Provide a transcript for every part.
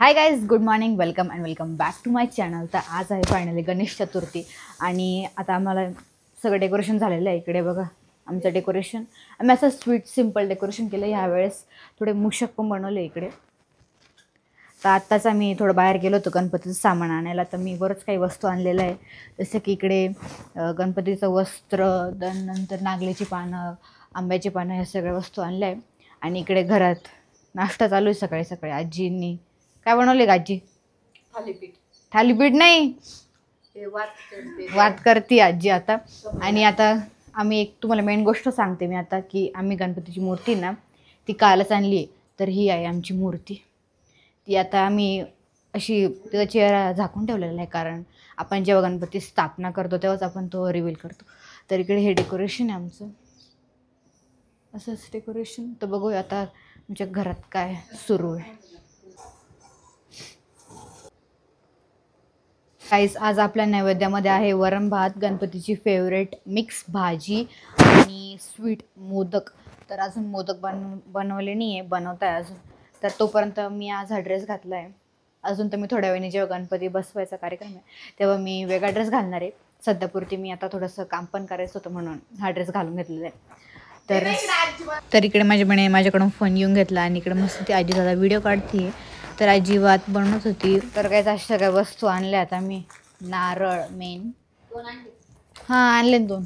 High guys, good morning, welcome and welcome back to my channel. तर आज आहे finally Ganesh Chaturthi आणि आता आम्हाला सगळं डेकोरेशन झालेलं आहे. इकडे बघा आमचं डेकोरेशन. आम्ही असं स्वीट सिम्पल डेकोरेशन केलं. ह्यावेळेस थोडे मूषक पण बनवले इकडे. तर आत्ताच आम्ही थोडं बाहेर गेलो होतो गणपतीचं सामान आणायला. तर मी बरंच काही वस्तू आणलेलं आहे. जसं की इकडे गणपतीचं वस्त्र, नंतर नागलीची पानं, आंब्याची पानं, ह्या सगळ्या वस्तू आणल्या आहे. आणि इकडे घरात नाश्ता चालू आहे. सकाळी सकाळी आजींनी काय बनवले? आजी थालीपीठ. थालीपीठ नाही, वात करते आजी आता. आणि आता आम्ही एक तुम्हाला मेन गोष्ट सांगते मी आता, की आम्ही गणपतीची मूर्ती ना ती कालच आणली आहे. तर ही आहे आमची मूर्ती. ती आता आम्ही अशी त्याचा चेहरा झाकून ठेवलेला आहे, कारण आपण जेव्हा गणपती स्थापना करतो तेव्हाच आपण तो रिव्हील करतो. तर इकडे हे डेकोरेशन आहे आमचं, असंच डेकोरेशन. तर बघूया आता आमच्या घरात काय सुरू आहे. गाईस, आज आपल्या नैवेद्यामध्ये आहे वरण भात, गणपतीची फेवरेट मिक्स भाजी आणि स्वीट मोदक. तर अजून मोदक बनवले नाही आहे, बनवत आहे अजून. तर तोपर्यंत मी आज हा ड्रेस घातला आहे. अजून तर मी थोड्या वेळाने जेव्हा गणपती बसवायचा कार्यक्रम आहे तेव्हा मी वेगळा ड्रेस घालणार आहे. सध्यापुरती मी आता थोडंसं काम पण करायचं होतं म्हणून हा ड्रेस घालून घेतलेला आहे. तर इकडे माझ्याकडून फोन येऊन घेतला आणि इकडे मस्त ती आजी दादा व्हिडिओ काढते. तर आजी वात बनवत होती. तर काय अशा सगळ्या वस्तू आणल्या आता मी. नारळ मेन हां आणले 2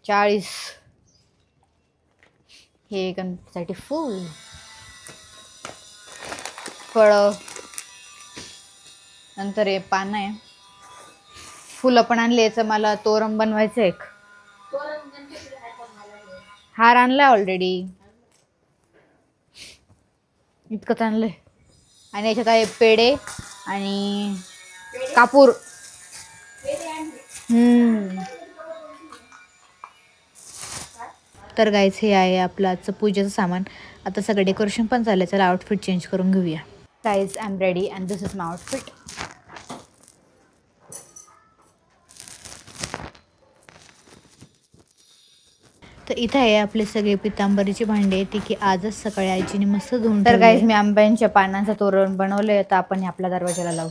40. हे गणपतीसाठी फूल, फळं, नंतर हे पानं आहे. फुलं पण आणले. याचं मला तोरण बनवायचं. एक हार आणलाय ऑलरेडी, इतकंच आणलंय. आणि याच्यात आहे पेढे आणि कापूर. तर गाईज, हे आहे आपलं आजचं पूजेचं सामान. आता सगळं डेकोरेशन पण झालं. चला आउटफिट चेंज करून घेऊया. Guys, I am ready and this is my outfit. तर इथे आहे आपले सगळे पितांबरीचे भांडे. ती की आजच सकाळी आजीने मस्त धुवून. तर गाईज, मी आंब्यांच्या पानांचं तोरण बनवलंय. तर आपण हे आपल्या दरवाजाला लावू.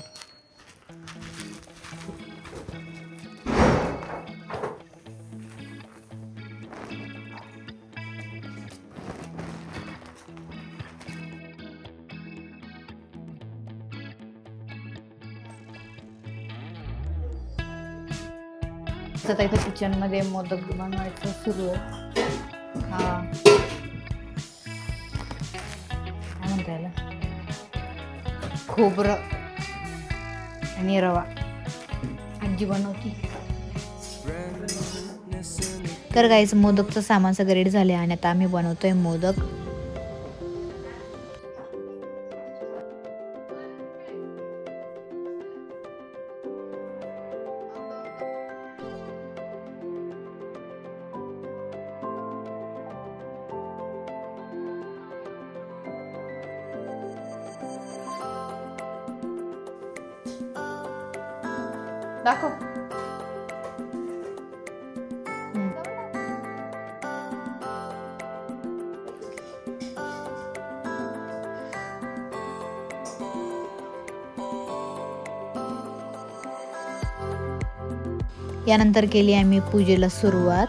आता इथे किचनमध्ये मोदक बनवायचं सुरू आहे. हा काय म्हणता याला, खोबरं आणि रवा आजी बनवती. तर गाईच, मोदकचं सामान सगळं रेडी झाले आणि आता आम्ही बनवतोय मोदक. दाखव. यानंतर केली आम्ही पूजेला सुरुवात.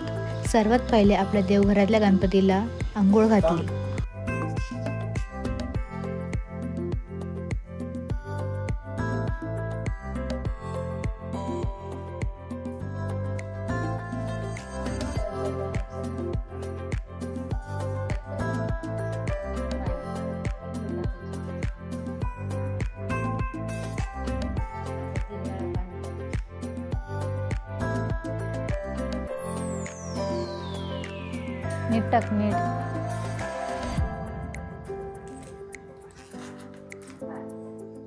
सर्वात पहिले आपल्या देवघरातल्या गणपतीला आंघोळ घातली. नीट टाक, नीट.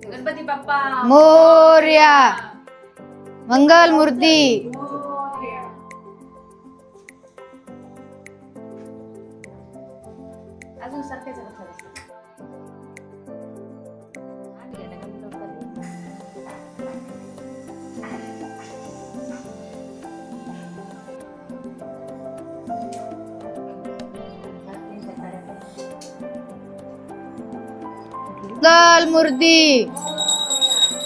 गणपती बाप्पा मोरया. मंगल मूर्ती. अजून सारखेच मंगल मूर्ती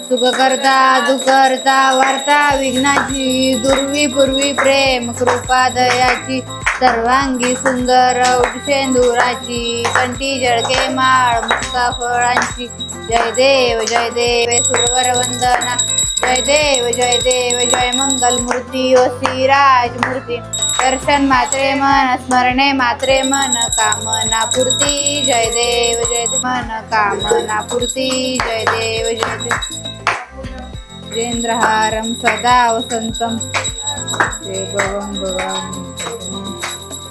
सुख करता दुःख करता वार्ता विघ्नाची दुर्वी पूर्वी प्रेम कृपा दयाची सर्वांगी सुंदर शेंदुराची कंठी जळके माळ मुक्ता फळांची जय देव सुरवर वंदना जय देव जय मंगल मूर्ती ओ श्रीराज मूर्ती दर्शन मात्रे मन स्मरणे मात्रे मन कामना पूर्ती जय देव मन कामना पूर्ती जय देव जेंद्रहारम सदा वसंतम जय भगवान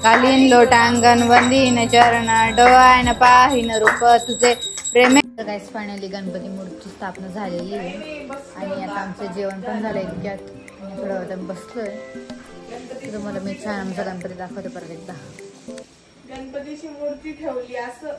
कालीन लोटांगण वंदीन चरण डोळ्यान पाहिन रूप तुझे प्रेमे. गाइस फायनली गणपती मूर्तीची स्थापना झालेली आहे आणि आता आमचं जेवण पण झालंय इतक्यात आणि थोडा वेळ बसलोय. तुम्हाला मी छान आमचा गणपती दाखवते परत एकदा. गणपतीची मूर्ती ठेवली असं